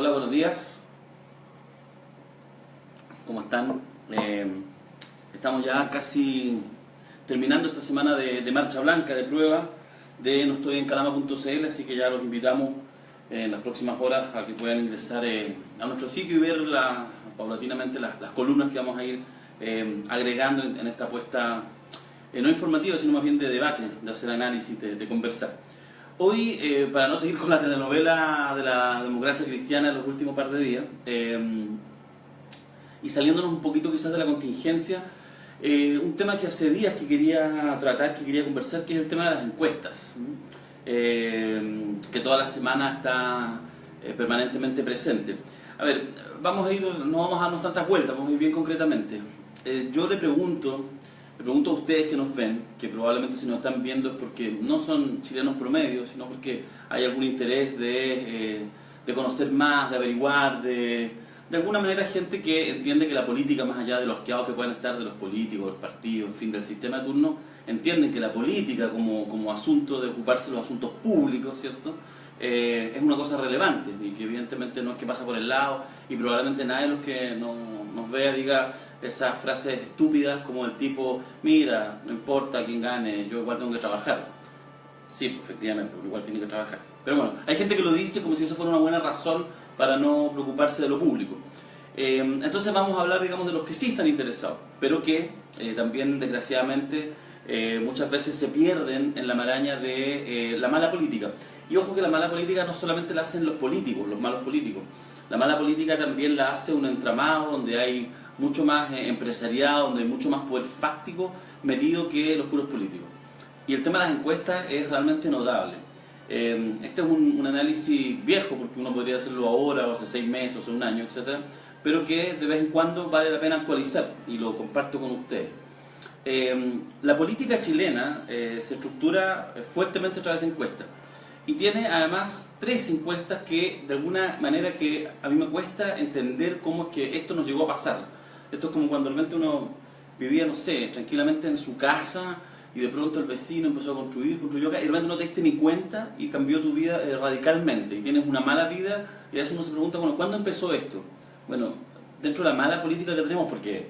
Hola, buenos días. ¿Cómo están? Estamos ya casi terminando esta semana de marcha blanca, de prueba, de no estoy en calama.cl, así que ya los invitamos en las próximas horas a que puedan ingresar a nuestro sitio y ver paulatinamente las columnas que vamos a ir agregando en esta apuesta no informativa, sino más bien de debate, de hacer análisis, de conversar. Hoy, para no seguir con la telenovela de la democracia cristiana en los últimos par de días, y saliéndonos un poquito quizás de la contingencia, un tema que hace días que quería tratar, que quería conversar, que es el tema de las encuestas, que toda la semana está permanentemente presente. A ver, no vamos a darnos tantas vueltas, vamos a ir bien concretamente. Yo le pregunto a ustedes que nos ven, que probablemente si nos están viendo es porque no son chilenos promedios, sino porque hay algún interés de conocer más, de averiguar, de alguna manera gente que entiende que la política, más allá de los asqueados que pueden estar de los políticos, los partidos, en fin, del sistema de turno, entienden que la política como asunto de ocuparse de los asuntos públicos, ¿cierto?, es una cosa relevante y que evidentemente no es que pasa por el lado, y probablemente nadie de los que nos vea diga esas frases estúpidas como el tipo: mira, no importa quién gane, yo igual tengo que trabajar. Sí, efectivamente, igual tiene que trabajar. Pero bueno, hay gente que lo dice como si eso fuera una buena razón para no preocuparse de lo público. Entonces vamos a hablar, digamos, de los que sí están interesados, pero que también, desgraciadamente, muchas veces se pierden en la maraña de la mala política. Y ojo que la mala política no solamente la hacen los políticos, los malos políticos. La mala política también la hace un entramado donde hay mucho más empresariado, donde hay mucho más poder fáctico metido que los puros políticos. Y el tema de las encuestas es realmente notable. Este es un análisis viejo, porque uno podría hacerlo ahora, o hace 6 meses, o hace un año, etc., pero que de vez en cuando vale la pena actualizar, y lo comparto con ustedes. La política chilena se estructura fuertemente a través de encuestas, y tiene además 3 encuestas que, de alguna manera, que a mí me cuesta entender cómo es que esto nos llegó a pasar. Esto es como cuando realmente uno vivía, no sé, tranquilamente en su casa, y de pronto el vecino empezó a construyó acá, y de repente no te diste ni cuenta y cambió tu vida radicalmente, y tienes una mala vida, y a veces uno se pregunta, bueno, ¿cuándo empezó esto? Bueno, dentro de la mala política que tenemos, porque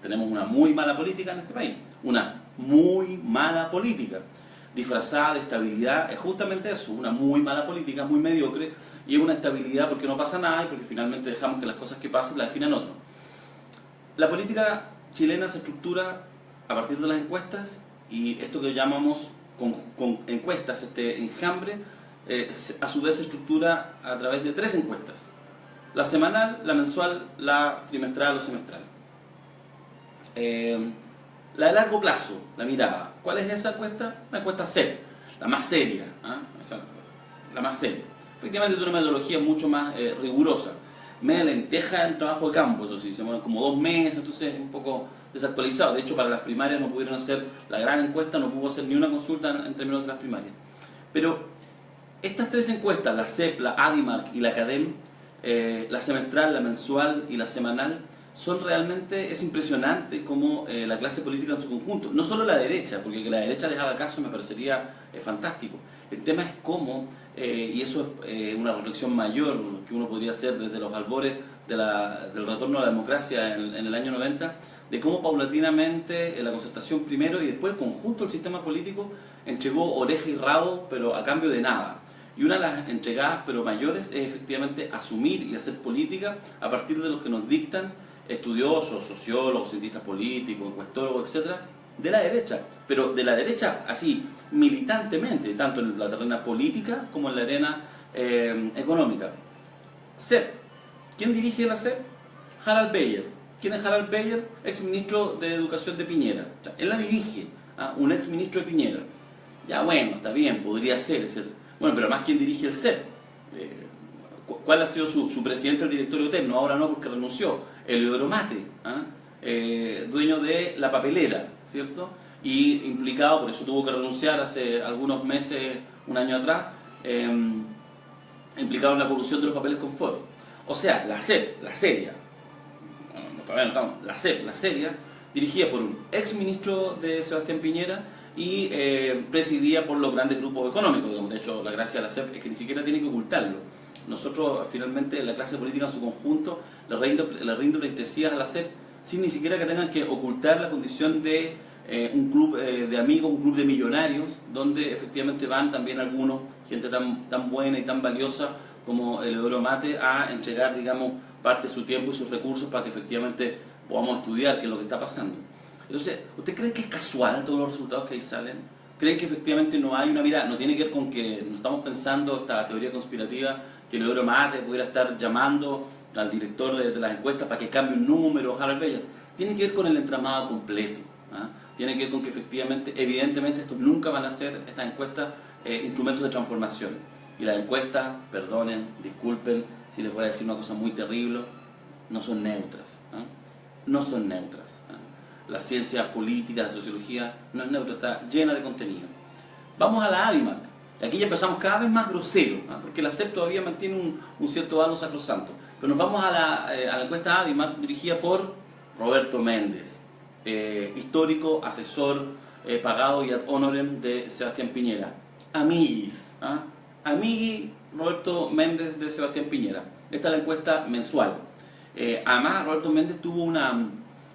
tenemos una muy mala política en este país, una muy mala política, disfrazada de estabilidad, es justamente eso, una muy mala política, muy mediocre, y es una estabilidad porque no pasa nada y porque finalmente dejamos que las cosas que pasen las definan otros. La política chilena se estructura a partir de las encuestas, y esto que llamamos con encuestas, este enjambre, a su vez se estructura a través de 3 encuestas: la semanal, la mensual, la trimestral o semestral. La de largo plazo, la mirada. ¿Cuál es esa encuesta? La encuesta CEP, la más seria, la más seria. Efectivamente tiene una metodología mucho más rigurosa. Media lenteja en trabajo de campo, eso sí, se mueven como 2 meses, entonces es un poco desactualizado. De hecho, para las primarias no pudieron hacer la gran encuesta, no pudo hacer ni una consulta en términos de las primarias. Pero estas 3 encuestas, la CEP, la ADIMARC y la CADEM, la semestral, la mensual y la semanal, son realmente, es impresionante cómo la clase política en su conjunto, no solo la derecha, porque que la derecha les haga caso me parecería fantástico. El tema es cómo, y eso es una reflexión mayor que uno podría hacer desde los albores del retorno a la democracia en el año 90, de cómo paulatinamente la concertación primero y después el conjunto del sistema político entregó oreja y rabo, pero a cambio de nada. Y una de las entregadas, pero mayores, es efectivamente asumir y hacer política a partir de los que nos dictan estudiosos, sociólogos, cientistas políticos, encuestólogos, etcétera, de la derecha, pero de la derecha así, militantemente, tanto en la terrena política como en la arena económica. CEP. ¿Quién dirige la CEP? Harald Beyer. ¿Quién es Harald Beyer? Exministro de Educación de Piñera. O sea, él la dirige, un exministro de Piñera. Ya bueno, está bien, podría ser, etc. Bueno, pero además, ¿quién dirige el CEP? ¿Cuál ha sido su presidente del directorio eterno? Ahora no, porque renunció. Eleodoro Mate, dueño de La Papelera, ¿cierto? Y implicado, por eso tuvo que renunciar hace algunos meses, un año atrás, implicado en la corrupción de los papeles Confort. O sea, la CEP, la seria, todavía no estamos, la CEP, la seria, dirigida por un ex ministro de Sebastián Piñera y presidida por los grandes grupos económicos. Digamos. De hecho, la gracia de la CEP es que ni siquiera tiene que ocultarlo. nosotros finalmente, la clase política en su conjunto, le rinde pleitesías a la SEP sin ni siquiera que tengan que ocultar la condición de un club de amigos, un club de millonarios, donde efectivamente van también algunos, gente tan buena y tan valiosa como Eleodoro Mate, a entregar, digamos, parte de su tiempo y sus recursos para que efectivamente podamos estudiar qué es lo que está pasando. Entonces, ¿usted cree que es casual todos los resultados que ahí salen? ¿Creen que efectivamente no hay una mirada? No tiene que ver con que no estamos pensando esta teoría conspirativa que Eleodoro Mate pudiera estar llamando al director de las encuestas para que cambie un número, Harold Bellas. Tiene que ver con el entramado completo. ¿Ah? Tiene que ver con que efectivamente, evidentemente, estos nunca van a ser, estas encuestas, instrumentos de transformación. Y las encuestas, perdonen, disculpen si les voy a decir una cosa muy terrible, no son neutras. ¿Ah? No son neutras. ¿Ah? La ciencia política, la sociología, no es neutra, está llena de contenido. Vamos a la ADIMAC. Aquí ya empezamos cada vez más grosero, ¿ah? Porque la SEP todavía mantiene un cierto halo sacrosanto. Pero nos vamos a la encuesta ADIMAC dirigida por Roberto Méndez, histórico, asesor, pagado y ad honorem de Sebastián Piñera. Amiguis, ¿ah? Amigui Roberto Méndez de Sebastián Piñera. Esta es la encuesta mensual. Además, Roberto Méndez tuvo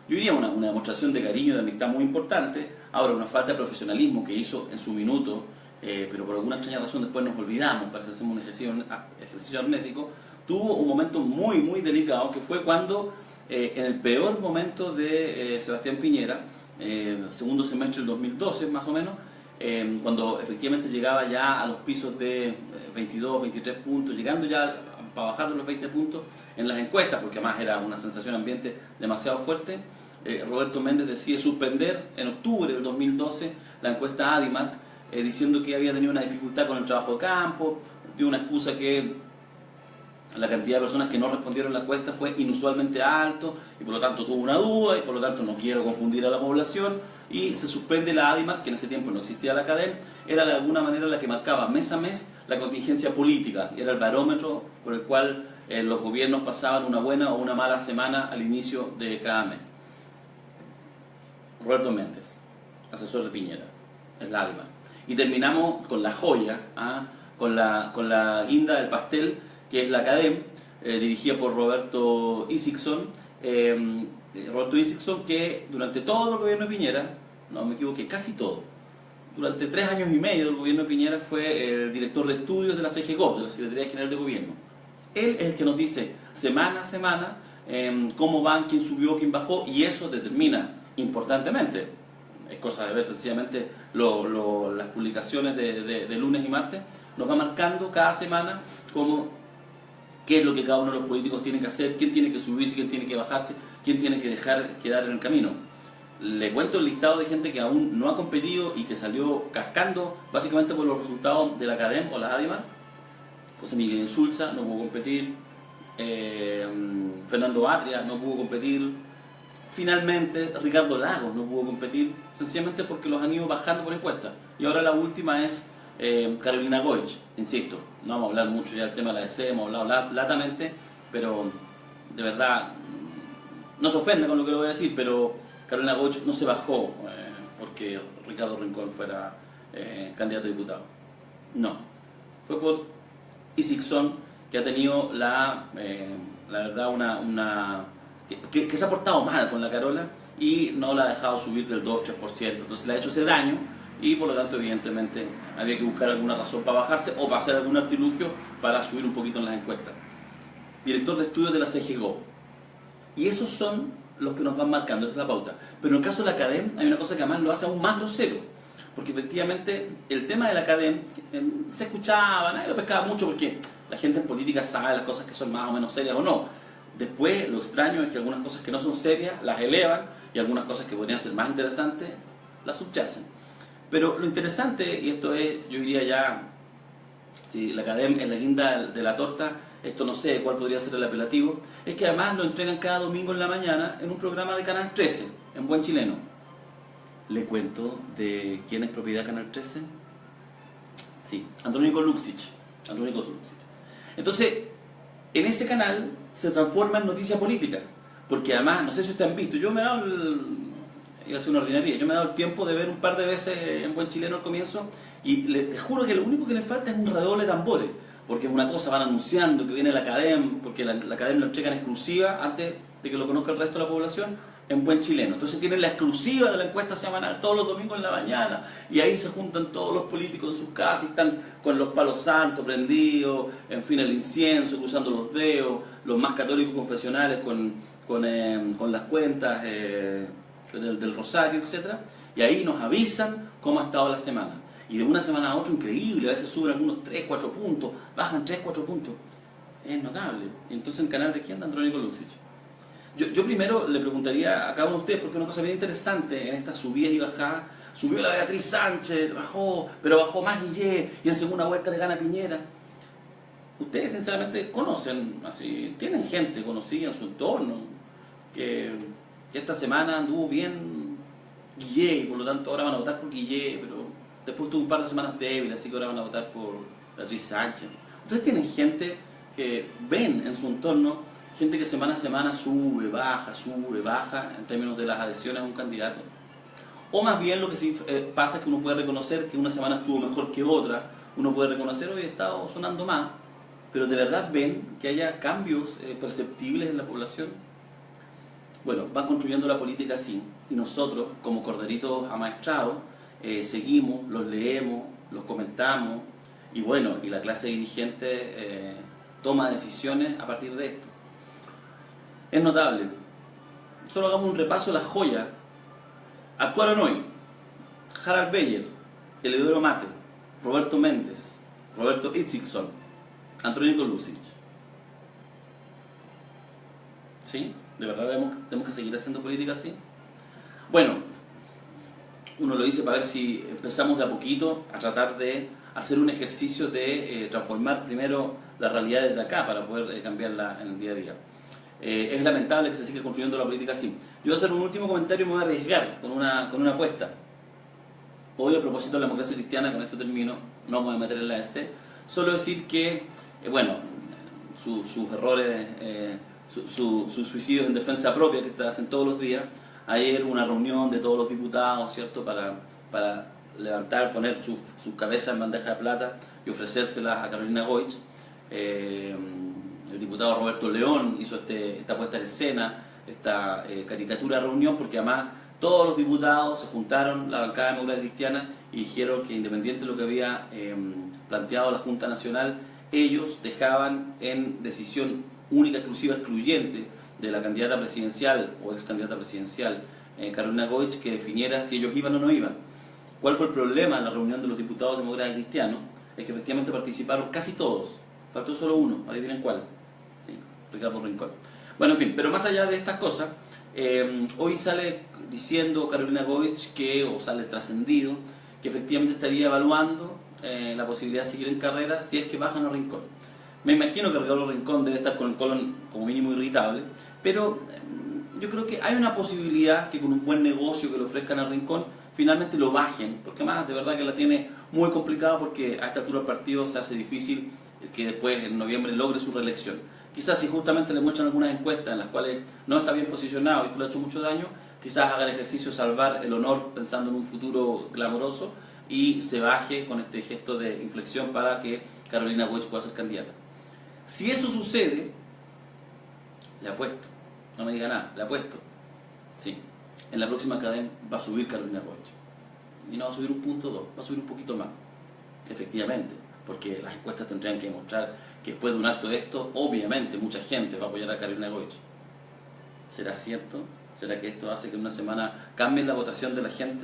yo diría una demostración de cariño y de amistad muy importante. Ahora, una falta de profesionalismo que hizo en su minuto, pero por alguna extraña razón después nos olvidamos, parece que hacemos un ejercicio amnésico. Tuvo un momento muy, muy delicado, que fue cuando, en el peor momento de Sebastián Piñera, segundo semestre del 2012 más o menos, cuando efectivamente llegaba ya a los pisos de 22, 23 puntos, llegando ya para bajar de los 20 puntos en las encuestas, porque además era una sensación ambiente demasiado fuerte, Roberto Méndez decide suspender en octubre del 2012 la encuesta ADIMAC, diciendo que había tenido una dificultad con el trabajo de campo, dio una excusa que la cantidad de personas que no respondieron la encuesta fue inusualmente alto y por lo tanto tuvo una duda y por lo tanto no quiero confundir a la población, y se suspende la ADIMAC, que en ese tiempo no existía la CADEM, era de alguna manera la que marcaba mes a mes la contingencia política, era el barómetro por el cual los gobiernos pasaban una buena o una mala semana al inicio de cada mes. Roberto Méndez, asesor de Piñera, es la ADIMAC. Y terminamos con la joya, ¿ah? con la guinda del pastel, que es la CADEM, dirigida por Roberto Isakson. Roberto Isakson, que durante todo el gobierno de Piñera, no me equivoqué, casi todo, durante 3 años y medio del gobierno de Piñera fue el director de estudios de la CGGO, de la Secretaría General de Gobierno. Él es el que nos dice semana a semana cómo van, quién subió, quién bajó, y eso determina importantemente, es cosa de ver sencillamente las publicaciones de lunes y martes, nos va marcando cada semana qué es lo que cada uno de los políticos tiene que hacer, quién tiene que subirse, quién tiene que bajarse, quién tiene que quedar en el camino. Le cuento el listado de gente que aún no ha competido y que salió cascando básicamente por los resultados de la CADEM o la ADIMAC. José Miguel Insulza no pudo competir, Fernando Atria no pudo competir, finalmente Ricardo Lagos no pudo competir, sencillamente porque los han ido bajando por encuesta. Y ahora la última es Carolina Goich, insisto, no vamos a hablar mucho ya del tema de la DC, hemos hablado latamente, pero de verdad, no se ofenda con lo que le voy a decir, pero Carolina Goich no se bajó porque Ricardo Rincón fuera candidato a diputado. No, fue por Isakson, que ha tenido la verdad que se ha portado mal con la Carola y no la ha dejado subir del 2-3%, entonces le ha hecho ese daño y por lo tanto evidentemente había que buscar alguna razón para bajarse o para hacer algún artilugio para subir un poquito en las encuestas. Director de estudios de la CGGO, y esos son los que nos van marcando, esa es la pauta. Pero en el caso de la CADEM hay una cosa que además lo hace aún más grosero, porque efectivamente el tema de la CADEM se escuchaba, nadie lo pescaba mucho porque la gente en política sabe las cosas que son más o menos serias o no. Después lo extraño es que algunas cosas que no son serias las elevan y algunas cosas que podrían ser más interesantes las subyacen. Pero lo interesante, y esto es, yo diría ya, si la CADEM es la guinda de la torta, esto no sé cuál podría ser el apelativo, es que además lo entregan cada domingo en la mañana en un programa de Canal 13, en buen chileno. ¿Le cuento de quién es propiedad Canal 13? Sí, Andrónico Luksic. Entonces, en ese canal se transforma en noticia política, porque además, no sé si ustedes han visto, yo me he dado iba a ser una ordinaria, yo me he dado el tiempo de ver un par de veces en buen chileno al comienzo, y te juro que lo único que le falta es un redoble de tambores, porque es una cosa, van anunciando que viene la Academ, porque la Academ lo entrega en exclusiva antes de que lo conozca el resto de la población, en buen chileno. Entonces tienen la exclusiva de la encuesta semanal todos los domingos en la mañana, y ahí se juntan todos los políticos en sus casas y están con los palos santos prendidos, en fin, el incienso, cruzando los dedos, los más católicos confesionales con las cuentas del rosario, etc. Y ahí nos avisan cómo ha estado la semana. Y de una semana a otra, increíble, a veces suben algunos 3, 4 puntos, bajan 3, 4 puntos. Es notable. Y entonces, ¿en canal de quién? De Andrónico Luxich. Yo primero le preguntaría a cada uno de ustedes, porque una cosa bien interesante en estas subidas y bajadas, subió la Beatriz Sánchez, bajó, pero bajó más Guillé, y en segunda vuelta le gana Piñera. Ustedes sinceramente conocen, así, tienen gente conocida en su entorno, que esta semana anduvo bien Guillé, y por lo tanto ahora van a votar por Guillé, pero después tuvo un par de semanas débiles, así que ahora van a votar por Beatriz Sánchez. Ustedes tienen gente que ven en su entorno, gente que semana a semana sube, baja en términos de las adhesiones a un candidato. O más bien lo que sí pasa es que uno puede reconocer que una semana estuvo mejor que otra, uno puede reconocer hoy he estado sonando más, pero de verdad ven que haya cambios perceptibles en la población. Bueno, van construyendo la política así, y nosotros, como corderitos amaestrados, seguimos, los leemos, los comentamos, y bueno, y la clase dirigente toma decisiones a partir de esto. Es notable. Solo hagamos un repaso de las joyas. Actuaron hoy Harald Beyer, Eleodoro Mate, Roberto Méndez, Roberto Itzigson, Andrónico Luxich. ¿Sí? ¿De verdad tenemos que seguir haciendo política así? Bueno, uno lo dice para ver si empezamos de a poquito a tratar de hacer un ejercicio de transformar primero la realidad desde acá para poder cambiarla en el día a día. Es lamentable que se siga construyendo la política así. Yo voy a hacer un último comentario y me voy a arriesgar con una apuesta. Hoy, a propósito de la democracia cristiana, con esto termino, no me voy a meter en la EC, solo decir que, bueno, sus errores, sus suicidios en defensa propia que hacen todos los días. Ayer una reunión de todos los diputados, ¿cierto?, para levantar, poner sus cabezas en bandeja de plata y ofrecérselas a Carolina Goich. El diputado Roberto León hizo esta puesta en escena, esta caricatura reunión, porque además todos los diputados se juntaron, la bancada democrática cristiana, y dijeron que independiente de lo que había planteado la Junta Nacional, ellos dejaban en decisión única, exclusiva, excluyente de la candidata presidencial o ex candidata presidencial Carolina Goich, que definiera si ellos iban o no iban. ¿Cuál fue el problema en la reunión de los diputados demócratas cristianos? Es que efectivamente participaron casi todos, faltó solo uno, adivinen cuál. Sí, Ricardo Rincón. Bueno, en fin, pero más allá de estas cosas, hoy sale diciendo Carolina Goich o sale trascendido, que efectivamente estaría evaluando la posibilidad de seguir en carrera si es que bajan a Rincón. Me imagino que Ricardo Rincón debe estar con el colon como mínimo irritable, pero yo creo que hay una posibilidad que con un buen negocio que le ofrezcan a Rincón, finalmente lo bajen, porque más de verdad que la tiene muy complicada, porque a esta altura del partido se hace difícil que después en noviembre logre su reelección. Quizás si justamente le muestran algunas encuestas en las cuales no está bien posicionado y esto le ha hecho mucho daño, quizás haga el ejercicio de salvar el honor pensando en un futuro glamoroso y se baje con este gesto de inflexión para que Carolina Goich pueda ser candidata. Si eso sucede, le apuesto, no me diga nada, le apuesto, sí, en la próxima Academ va a subir Carolina Goich. Y no va a subir 1.2 punto, va a subir un poquito más, efectivamente, porque las encuestas tendrían que demostrar que después de un acto de esto, obviamente mucha gente va a apoyar a Carolina Goich. ¿Será cierto? ¿Será que esto hace que en una semana cambie la votación de la gente?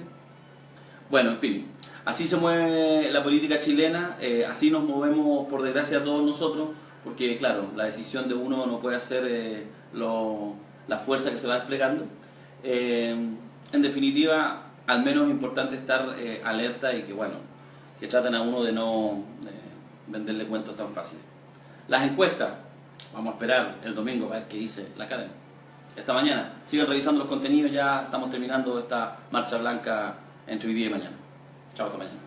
Bueno, en fin, así se mueve la política chilena, así nos movemos por desgracia todos nosotros, porque claro, la decisión de uno no puede hacer la fuerza que se va desplegando. En definitiva, al menos es importante estar alerta y que bueno, que traten a uno de no venderle cuentos tan fáciles. Las encuestas, vamos a esperar el domingo para ver qué dice la Academia. Esta mañana, sigan revisando los contenidos, ya estamos terminando esta marcha blanca entre hoy día y mañana. Chao, hasta mañana.